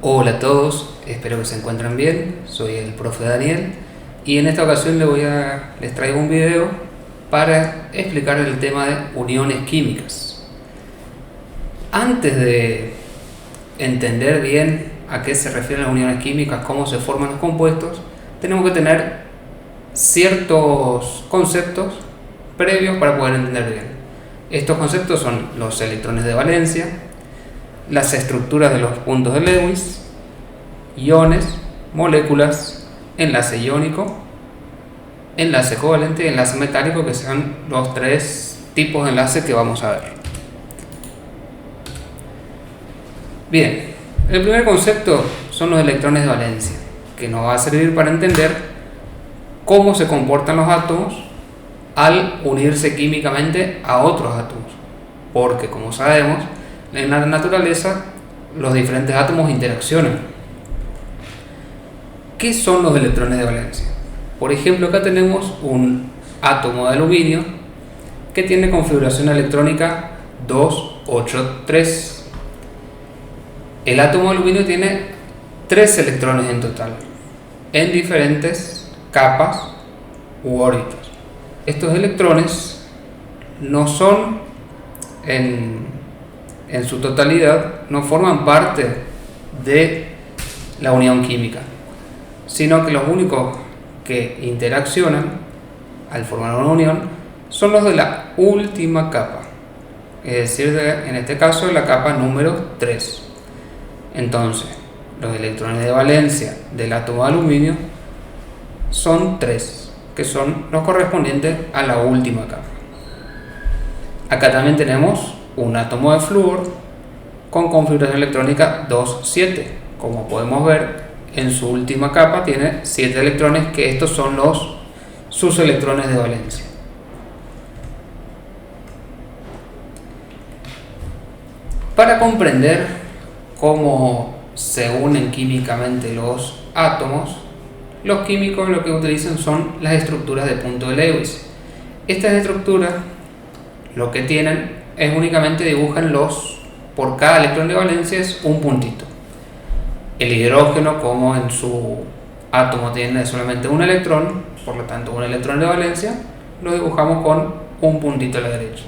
Hola a todos, espero que se encuentren bien. Soy el profe Daniel y en esta ocasión les traigo un video para explicar el tema de uniones químicas. Antes de entender bien a qué se refieren las uniones químicas, cómo se forman los compuestos, tenemos que tener ciertos conceptos previos para poder entender bien. Estos conceptos son los electrones de valencia, las estructuras de los puntos de Lewis, iones, moléculas, enlace iónico, enlace covalente y enlace metálico, que son los tres tipos de enlace que vamos a ver. Bien, el primer concepto son los electrones de valencia, que nos va a servir para entender cómo se comportan los átomos al unirse químicamente a otros átomos, porque como sabemos, en la naturaleza los diferentes átomos interaccionan. ¿Qué son los electrones de valencia? Por ejemplo, acá tenemos un átomo de aluminio que tiene configuración electrónica 2,8,3. El átomo de aluminio tiene 3 electrones en total, en diferentes capas u órbitas. Estos electrones no son en su totalidad, no forman parte de la unión química, sino que los únicos que interaccionan al formar una unión son los de la última capa, es decir, en este caso la capa número 3. Entonces, los electrones de valencia del átomo de aluminio son 3, que son los correspondientes a la última capa. Acá también tenemos un átomo de flúor con configuración electrónica 2,7. Como podemos ver, en su última capa tiene 7 electrones, que estos son sus electrones de valencia. Para comprender cómo se unen químicamente los átomos, los químicos lo que utilizan son las estructuras de punto de Lewis. Estas estructuras lo que tienen es únicamente dibujan por cada electrón de valencia es un puntito. El hidrógeno, como en su átomo tiene solamente un electrón, por lo tanto un electrón de valencia, lo dibujamos con un puntito a la derecha.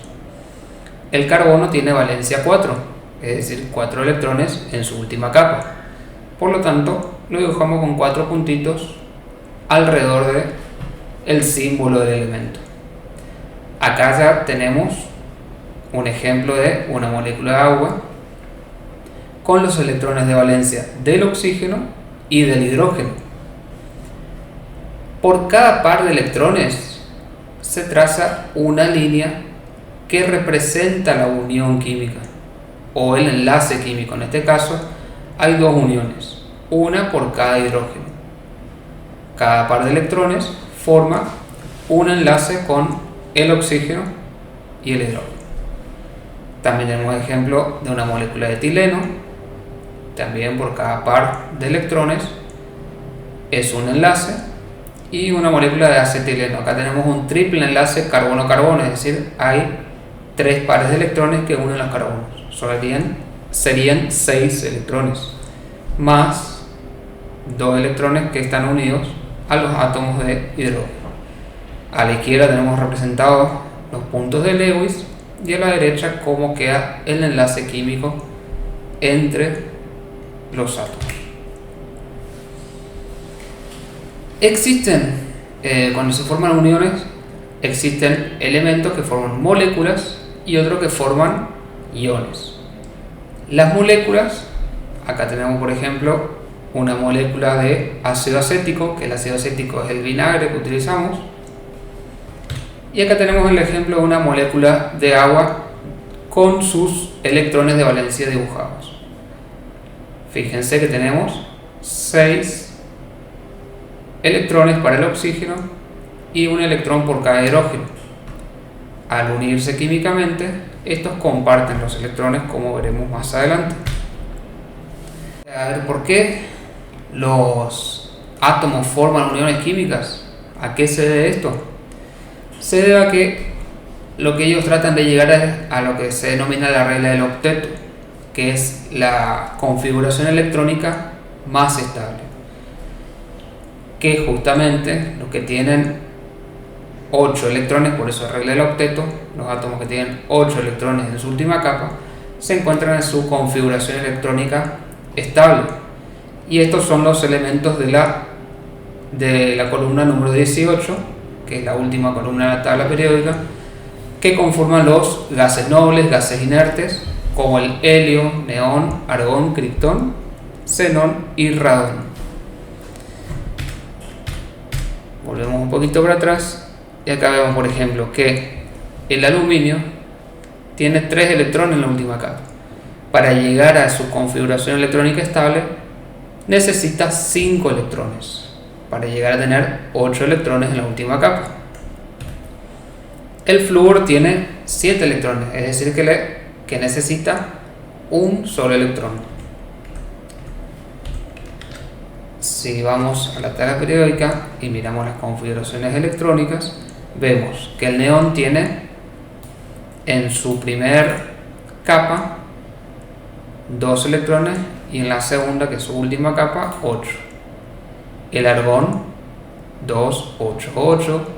El carbono tiene valencia 4, es decir, 4 electrones en su última capa, por lo tanto lo dibujamos con 4 puntitos alrededor del símbolo del elemento. Acá ya tenemos un ejemplo de una molécula de agua con los electrones de valencia del oxígeno y del hidrógeno. Por cada par de electrones se traza una línea que representa la unión química o el enlace químico. En este caso hay 2 uniones, una por cada hidrógeno. Cada par de electrones forma un enlace con el oxígeno y el hidrógeno. También tenemos ejemplo de una molécula de etileno. También por cada par de electrones es un enlace, y una molécula de acetileno. Acá tenemos un triple enlace carbono-carbono, es decir, hay 3 pares de electrones que unen los carbonos. Serían 6 electrones, más 2 electrones que están unidos a los átomos de hidrógeno. A la izquierda tenemos representados los puntos de Lewis, y a la derecha cómo queda el enlace químico entre los átomos. Cuando se forman uniones, existen elementos que forman moléculas y otros que forman iones. Las moléculas, acá tenemos por ejemplo una molécula de ácido acético, que el ácido acético es el vinagre que utilizamos. Y acá tenemos el ejemplo de una molécula de agua con sus electrones de valencia dibujados. Fíjense que tenemos 6 electrones para el oxígeno y un electrón por cada hidrógeno. Al unirse químicamente, estos comparten los electrones, como veremos más adelante. A ver, ¿por qué los átomos forman uniones químicas? ¿A qué se debe esto? Se debe a que lo que ellos tratan de llegar a lo que se denomina la regla del octeto. que es la configuración electrónica más estable, que justamente los que tienen 8 electrones, por eso regla el octeto, los átomos que tienen 8 electrones en su última capa se encuentran en su configuración electrónica estable, y estos son los elementos de la columna número 18, que es la última columna de la tabla periódica, que conforman los gases nobles, gases inertes, como el helio, neón, argón, criptón, xenón y radón. Volvemos un poquito para atrás y acá vemos, por ejemplo, que el aluminio tiene 3 electrones en la última capa. Para llegar a su configuración electrónica estable necesita 5 electrones para llegar a tener 8 electrones en la última capa. El flúor tiene 7 electrones, es decir que necesita un solo electrón. Si vamos a la tabla periódica y miramos las configuraciones electrónicas, vemos que el neón tiene en su primer capa 2 electrones y en la segunda, que es su última capa, 8. El argón 2, 8, 8.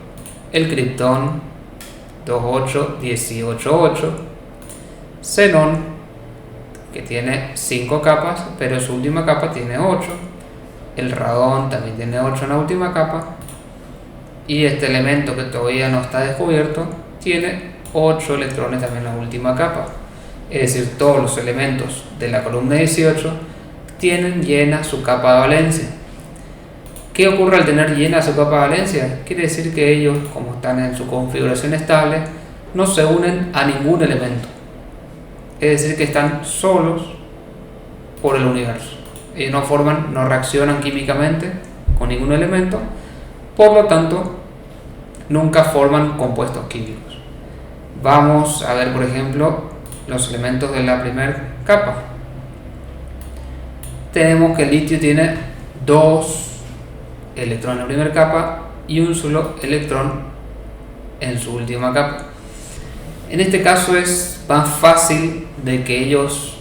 El criptón 2, 8, 18, 8. Xenón, que tiene 5 capas, pero en su última capa tiene 8. El radón también tiene 8 en la última capa. Y este elemento que todavía no está descubierto tiene 8 electrones también en la última capa. Es decir, todos los elementos de la columna 18 tienen llena su capa de valencia. ¿Qué ocurre al tener llena su capa de valencia? Quiere decir que ellos, como están en su configuración estable, no se unen a ningún elemento. Es decir, que están solos por el universo. Ellos no reaccionan químicamente con ningún elemento, por lo tanto, nunca forman compuestos químicos. Vamos a ver, por ejemplo, los elementos de la primera capa. Tenemos que el litio tiene 2 electrones en la primera capa y un solo electrón en su última capa. En este caso es más fácil de que ellos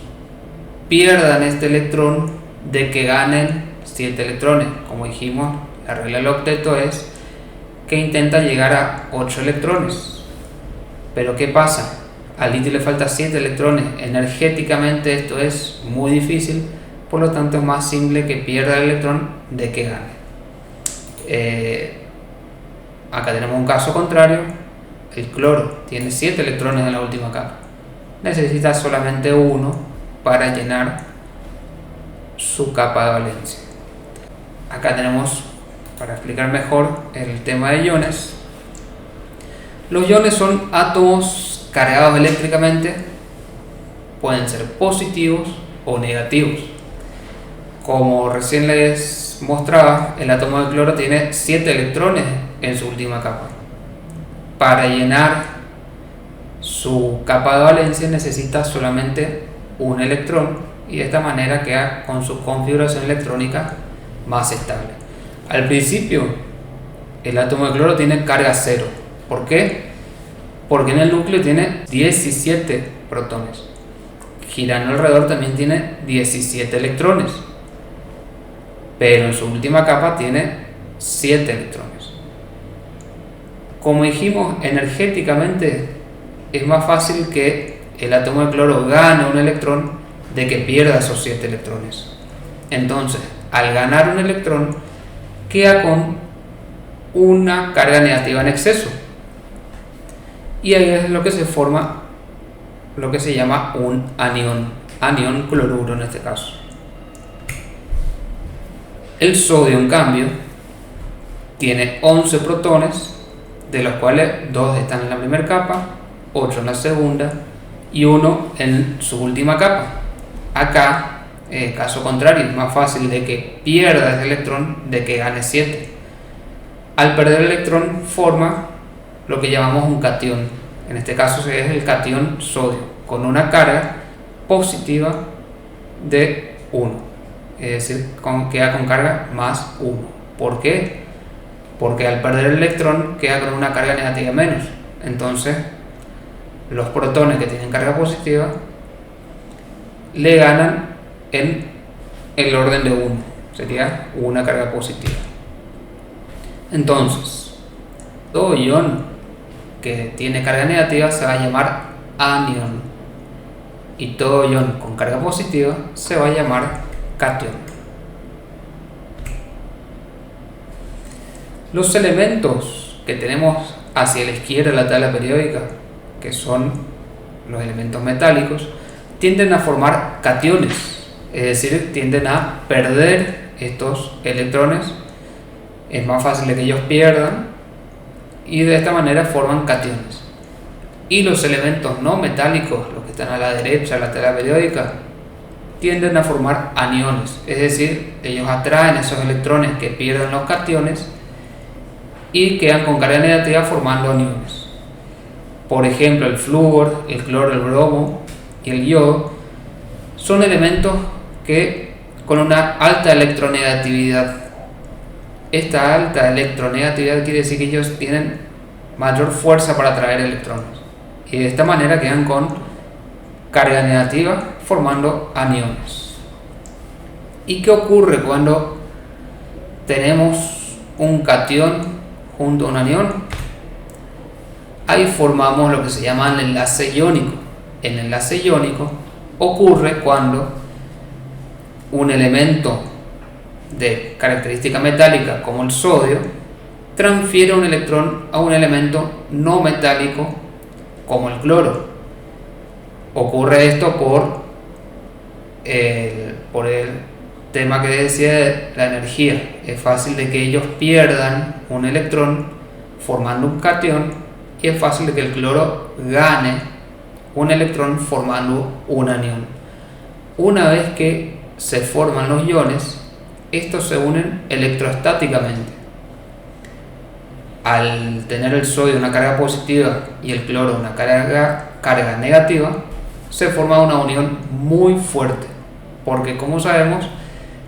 pierdan este electrón de que ganen 7 electrones. Como dijimos, la regla del octeto es que intenta llegar a 8 electrones. Pero ¿qué pasa? Al litio le falta 7 electrones. Energéticamente esto es muy difícil, por lo tanto es más simple que pierda el electrón de que gane. Acá tenemos un caso contrario. El cloro tiene 7 electrones en la última capa. Necesita solamente 1 para llenar su capa de valencia. Acá tenemos, para explicar mejor el tema de iones, los iones son átomos cargados eléctricamente, pueden ser positivos o negativos. Como recién les mostraba, el átomo de cloro tiene 7 electrones en su última capa. Para llenar su capa de valencia necesita solamente un electrón, y de esta manera queda con su configuración electrónica más estable. Al principio, el átomo de cloro tiene carga 0. ¿Por qué? Porque en el núcleo tiene 17 protones. Girando alrededor también tiene 17 electrones. Pero en su última capa tiene 7 electrones. Como dijimos, energéticamente es más fácil que el átomo de cloro gane un electrón de que pierda esos 7 electrones. Entonces, al ganar un electrón, queda con una carga negativa en exceso. Y ahí es lo que se forma lo que se llama un anión cloruro en este caso. El sodio, en cambio, tiene 11 protones, de los cuales 2 están en la primera capa, 8 en la segunda y 1 en su última capa. Acá, caso contrario, es más fácil de que pierda ese electrón de que gane 7. Al perder el electrón forma lo que llamamos un catión. En este caso es el catión sodio, con una carga positiva de 1. Es decir, queda con carga más 1. ¿Por qué? Porque al perder el electrón queda con una carga negativa menos. Entonces, los protones que tienen carga positiva le ganan en el orden de 1, sería una carga positiva. Entonces, todo ion que tiene carga negativa se va a llamar anión, y todo ion con carga positiva se va a llamar catión. Los elementos que tenemos hacia la izquierda de la tabla periódica, que son los elementos metálicos, tienden a formar cationes, es decir, tienden a perder estos electrones. Es más fácil que ellos pierdan, y de esta manera forman cationes. Y los elementos no metálicos, los que están a la derecha de la tabla periódica, tienden a formar aniones, es decir, ellos atraen esos electrones que pierden los cationes y quedan con carga negativa formando aniones. Por ejemplo, el flúor, el cloro, el bromo y el yodo son elementos que con una alta electronegatividad. Esta alta electronegatividad quiere decir que ellos tienen mayor fuerza para atraer electrones, y de esta manera quedan con carga negativa formando aniones. ¿Y qué ocurre cuando tenemos un catión junto a un anión? Ahí formamos lo que se llama el enlace iónico. El enlace iónico ocurre cuando un elemento de característica metálica como el sodio transfiere un electrón a un elemento no metálico como el cloro. Ocurre esto por el tema que decía de la energía. Es fácil de que ellos pierdan un electrón formando un catión, y es fácil de que el cloro gane un electrón formando un anión. Una vez que se forman los iones, estos se unen electrostáticamente. Al tener el sodio una carga positiva y el cloro una carga negativa, se forma una unión muy fuerte, porque como sabemos,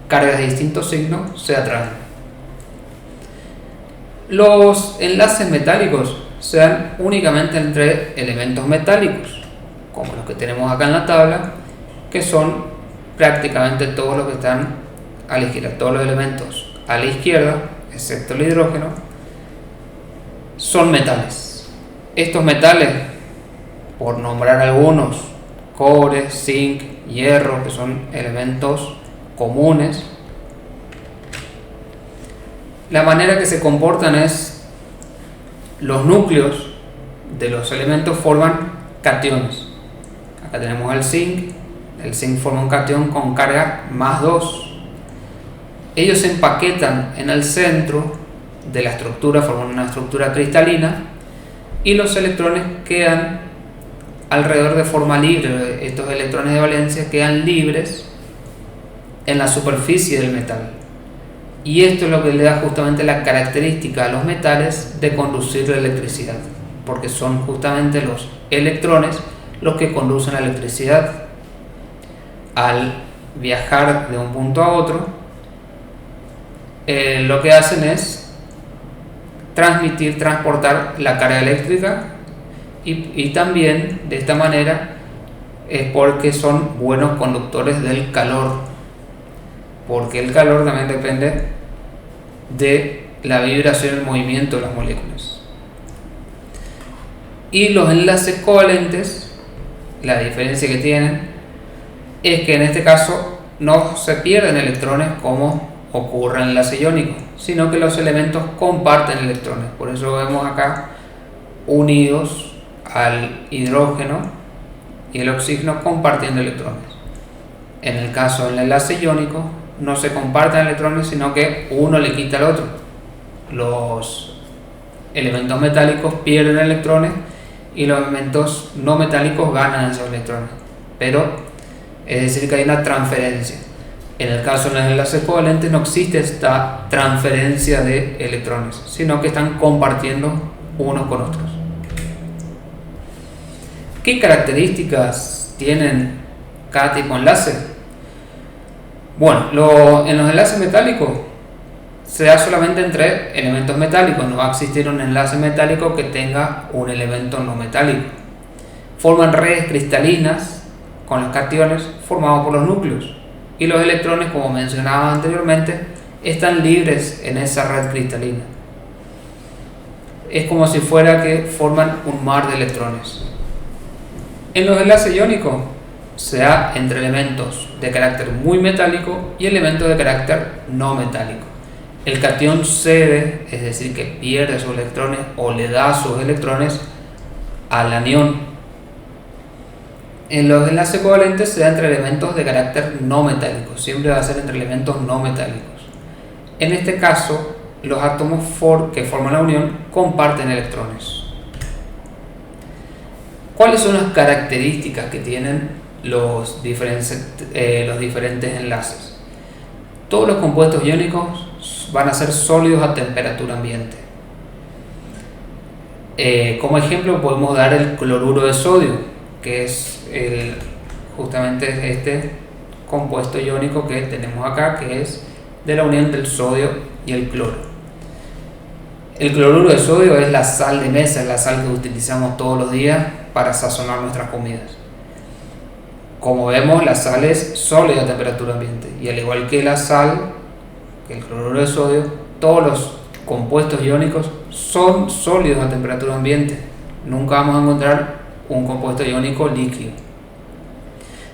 cargas de distintos signos se atraen. Los enlaces metálicos se dan únicamente entre elementos metálicos, como los que tenemos acá en la tabla, que son prácticamente todos los que están a la izquierda. Todos los elementos a la izquierda, excepto el hidrógeno, son metales. Estos metales, por nombrar algunos, cobre, zinc, hierro, que son elementos comunes, la manera que se comportan es: los núcleos de los elementos forman cationes. Acá tenemos el zinc forma un catión con carga más 2. Ellos se empaquetan en el centro de la estructura, forman una estructura cristalina, y los electrones quedan alrededor de forma libre. Estos electrones de valencia quedan libres en la superficie del metal, y esto es lo que le da justamente la característica a los metales de conducir la electricidad, porque son justamente los electrones los que conducen la electricidad. Al viajar de un punto a otro, lo que hacen es transportar la carga eléctrica, y también de esta manera es porque son buenos conductores del calor, porque el calor también depende de la vibración y el movimiento de las moléculas. Y los enlaces covalentes, la diferencia que tienen es que en este caso no se pierden electrones como ocurre en el enlace iónico, sino que los elementos comparten electrones. Por eso vemos acá unidos al hidrógeno y el oxígeno compartiendo electrones. En el caso del enlace iónico no se comparten electrones, sino que uno le quita al otro. Los elementos metálicos pierden electrones y los elementos no metálicos ganan esos electrones, pero es decir que hay una transferencia. En el caso de los enlaces covalentes no existe esta transferencia de electrones, sino que están compartiendo unos con otros. ¿Qué características tienen cada tipo de enlace? Bueno, en los enlaces metálicos se da solamente entre elementos metálicos, no va a existir un enlace metálico que tenga un elemento no metálico. Forman redes cristalinas con los cationes formados por los núcleos, y los electrones, como mencionaba anteriormente, están libres en esa red cristalina. Es como si fuera que forman un mar de electrones. En los enlaces iónicos se da entre elementos de carácter muy metálico y elementos de carácter no metálico. El catión cede, es decir, que pierde sus electrones o le da sus electrones al anión. En los enlaces covalentes se da entre elementos de carácter no metálico, siempre va a ser entre elementos no metálicos. En este caso, los átomos que forman la unión comparten electrones. ¿Cuáles son las características que tienen los diferentes enlaces? Todos los compuestos iónicos van a ser sólidos a temperatura ambiente. Como ejemplo podemos dar el cloruro de sodio, que es justamente este compuesto iónico que tenemos acá, que es de la unión del sodio y el cloro. El cloruro de sodio es la sal de mesa, es la sal que utilizamos todos los días para sazonar nuestras comidas. Como vemos, la sal es sólida a temperatura ambiente, y al igual que la sal, que el cloruro de sodio, todos los compuestos iónicos son sólidos a temperatura ambiente. Nunca vamos a encontrar un compuesto iónico líquido.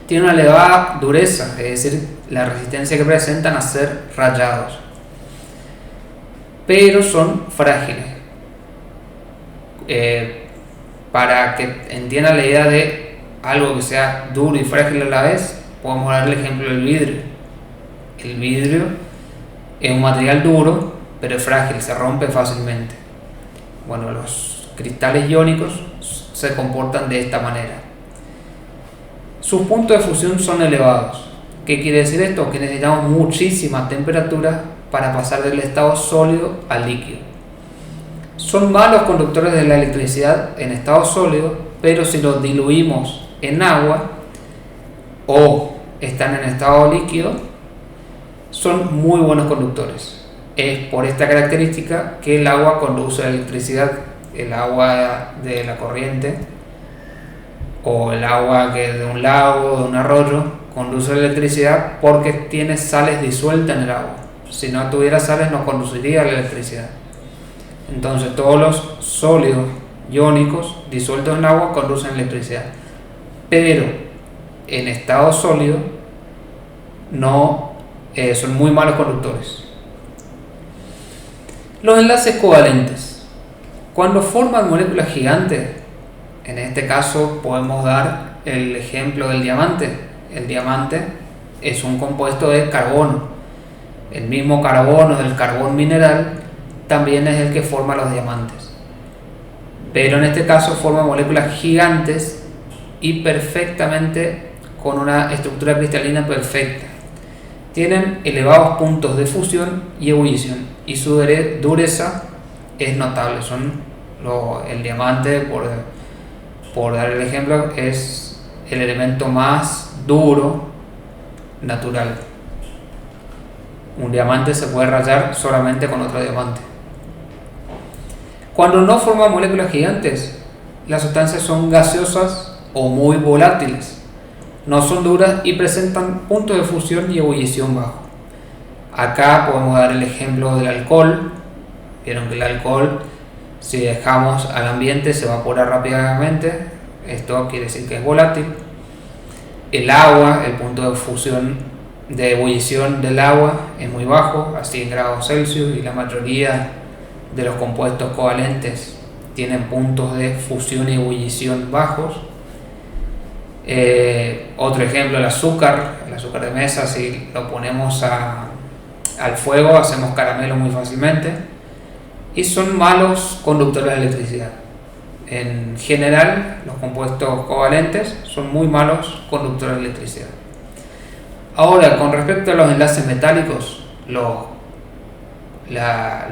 Tiene una elevada dureza, es decir, la resistencia que presentan a ser rayados, pero son frágiles. Para que entiendan la idea de algo que sea duro y frágil a la vez, podemos dar el ejemplo del vidrio. El vidrio es un material duro, pero es frágil, se rompe fácilmente. Bueno, los cristales iónicos se comportan de esta manera. Sus puntos de fusión son elevados. ¿Qué quiere decir esto? Que necesitamos muchísima temperatura para pasar del estado sólido al líquido. Son malos conductores de la electricidad en estado sólido, pero si los diluimos en agua o están en estado líquido, son muy buenos conductores. Es por esta característica que el agua conduce la electricidad. El agua de la corriente o el agua que de un lago, de un arroyo, conduce la electricidad porque tiene sales disueltas en el agua. Si no tuviera sales, no conduciría la electricidad. Entonces todos los sólidos iónicos disueltos en agua conducen electricidad, pero en estado sólido no son muy malos conductores. Los enlaces covalentes, cuando forman moléculas gigantes, en este caso podemos dar el ejemplo del diamante. El diamante es un compuesto de carbono. El mismo carbono del carbón mineral también es el que forma los diamantes, pero en este caso forma moléculas gigantes y perfectamente con una estructura cristalina perfecta. Tienen elevados puntos de fusión y ebullición, y su dureza es notable. El diamante, por dar el ejemplo, es el elemento más duro natural. Un diamante se puede rayar solamente con otro diamante. Cuando no forman moléculas gigantes, las sustancias son gaseosas o muy volátiles. No son duras y presentan puntos de fusión y ebullición bajo. Acá podemos dar el ejemplo del alcohol. Vieron que el alcohol, si dejamos al ambiente, se evapora rápidamente. Esto quiere decir que es volátil. El agua, el punto de fusión de ebullición del agua es muy bajo, a 100 grados Celsius, y la mayoría de los compuestos covalentes tienen puntos de fusión y ebullición bajos. Otro ejemplo, el azúcar de mesa, si lo ponemos al fuego hacemos caramelo muy fácilmente, y son malos conductores de electricidad. En general, los compuestos covalentes son muy malos conductores de electricidad. Ahora, con respecto a los enlaces metálicos, los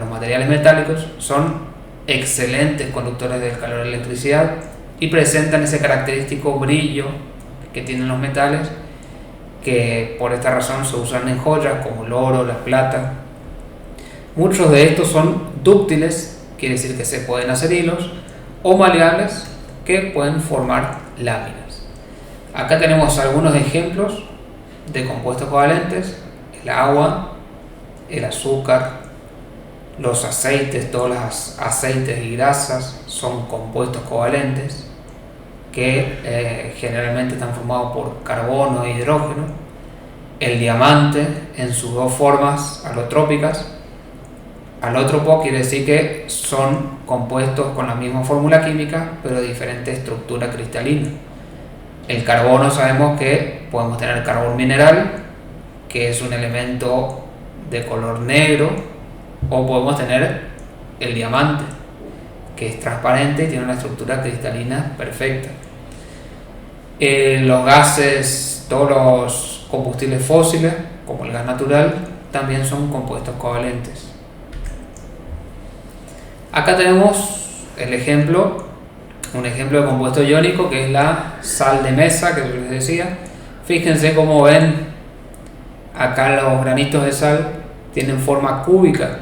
materiales metálicos son excelentes conductores del calor de la electricidad y presentan ese característico brillo que tienen los metales, que por esta razón se usan en joyas como el oro, la plata. Muchos de estos son dúctiles, quiere decir que se pueden hacer hilos, o maleables, que pueden formar láminas. Acá tenemos algunos ejemplos de compuestos covalentes: el agua, el azúcar, los aceites. Todos los aceites y grasas son compuestos covalentes que generalmente están formados por carbono e hidrógeno. El diamante en sus dos formas alotrópicas. Alótropo quiere decir que son compuestos con la misma fórmula química pero de diferente estructura cristalina. El carbono, sabemos que podemos tener carbón mineral, que es un elemento de color negro, o podemos tener el diamante, que es transparente y tiene una estructura cristalina perfecta. Los gases, todos los combustibles fósiles, como el gas natural, también son compuestos covalentes. Acá tenemos un ejemplo de compuesto iónico, que es la sal de mesa, que les decía. Fíjense cómo ven acá los granitos de sal tienen forma cúbica.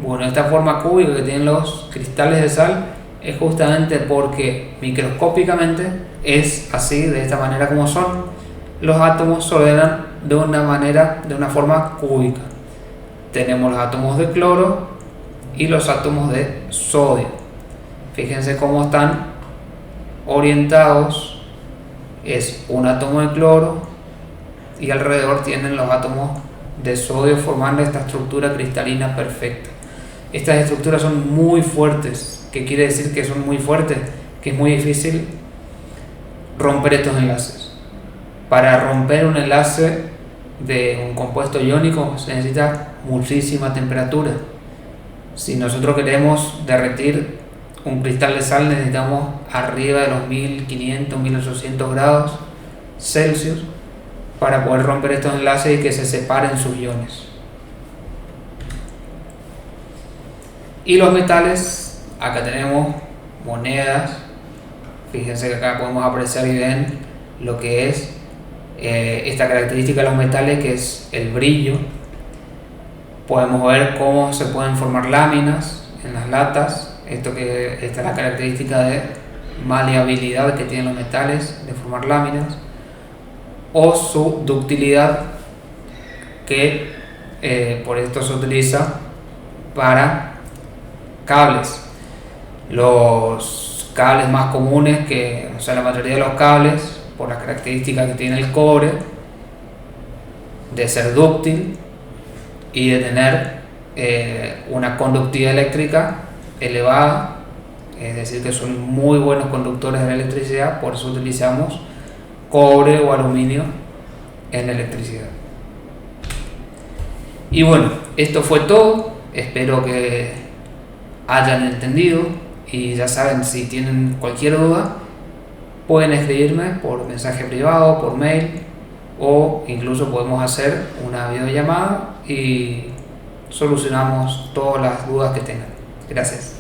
Bueno, esta forma cúbica que tienen los cristales de sal es justamente porque microscópicamente es así, de esta manera como son. Los átomos se ordenan de una forma cúbica. Tenemos los átomos de cloro y los átomos de sodio. Fíjense cómo están orientados. Es un átomo de cloro y alrededor tienen los átomos de sodio, formando esta estructura cristalina perfecta. Estas estructuras son muy fuertes. ¿Qué quiere decir que son muy fuertes? Que es muy difícil romper estos enlaces. Para romper un enlace de un compuesto iónico se necesita muchísima temperatura. Si nosotros queremos derretir un cristal de sal, necesitamos arriba de los 1500, 1800 grados Celsius para poder romper estos enlaces y que se separen sus iones. Y los metales, acá tenemos monedas. Fíjense que acá podemos apreciar y ven lo que es esta característica de los metales, que es el brillo. Podemos ver cómo se pueden formar láminas en las latas. Esta es la característica de maleabilidad que tienen los metales de formar láminas, o su ductilidad, que por esto se utiliza para cables. Los cables más comunes, la mayoría de los cables, por las características que tiene el cobre, de ser dúctil y de tener una conductividad eléctrica elevada, es decir, que son muy buenos conductores de la electricidad. Por eso utilizamos cobre o aluminio en la electricidad. Y bueno, esto fue todo. Espero que hayan entendido, y ya saben, si tienen cualquier duda pueden escribirme por mensaje privado, por mail, o incluso podemos hacer una videollamada y solucionamos todas las dudas que tengan. Gracias.